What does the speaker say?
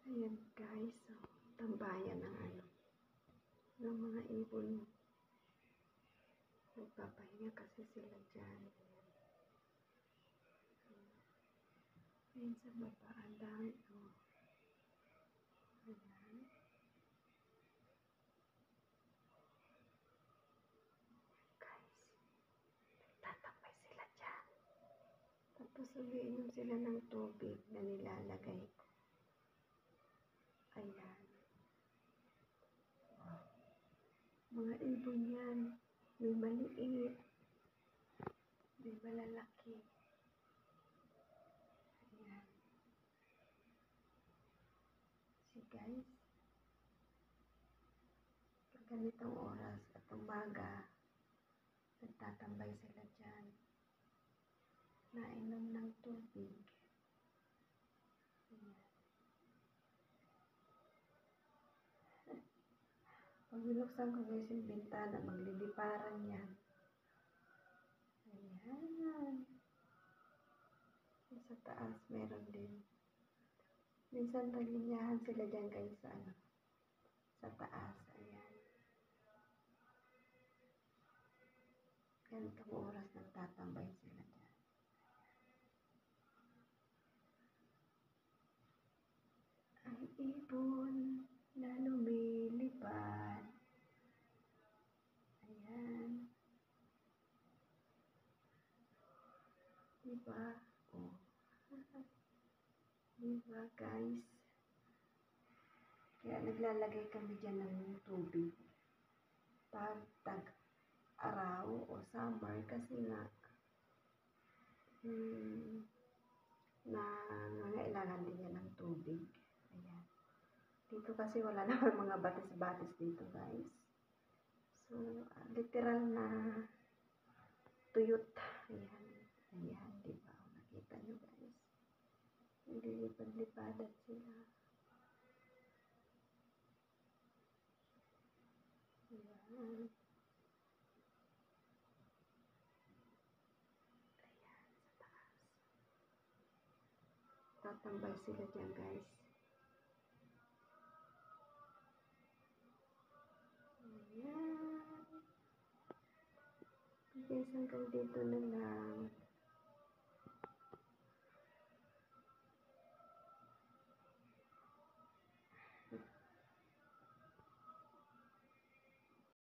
Ayan guys, so, tambayan ng mga ibon. Nagpapahinga kasi sila dyan. Ayan sa baba, ang dami. Oh. Ayan. Guys, nagtatambay sila dyan. Tapos umiinom sila ng tubig na nilalagay ko. Ayan. Mga ibon yan. May maliit. May malalaki. Ayan. See guys. Pag ganitong oras at umaga, nagtatambay sila dyan. Nainom ng tubig. Ayan. Pag binuksan ko guys yung bintana, magliliparan yan. Ayan. Sa taas, meron din. Minsan naglinyahan sila dyan guys sa taas. Ayan. Ganitong oras nagtatambay sila dyan. Ang ibon na lumilipad. Ayan. Diba? Oh. Diba guys? Kaya naglalagay kami dyan ng tubig. Pag tag-araw o summer kasi nga na nangailangan din yan ng tubig. Ayan. Dito kasi wala naman mga batis-batis dito guys. So, literal na tuyot. Ayan. Ayan, diba? Nakita nyo guys. Nililipad-lipadan sila. Ayan. Ayan, sa taas. Tatambay sila dyan guys. Ayan. Guys, hanggang dito na lang.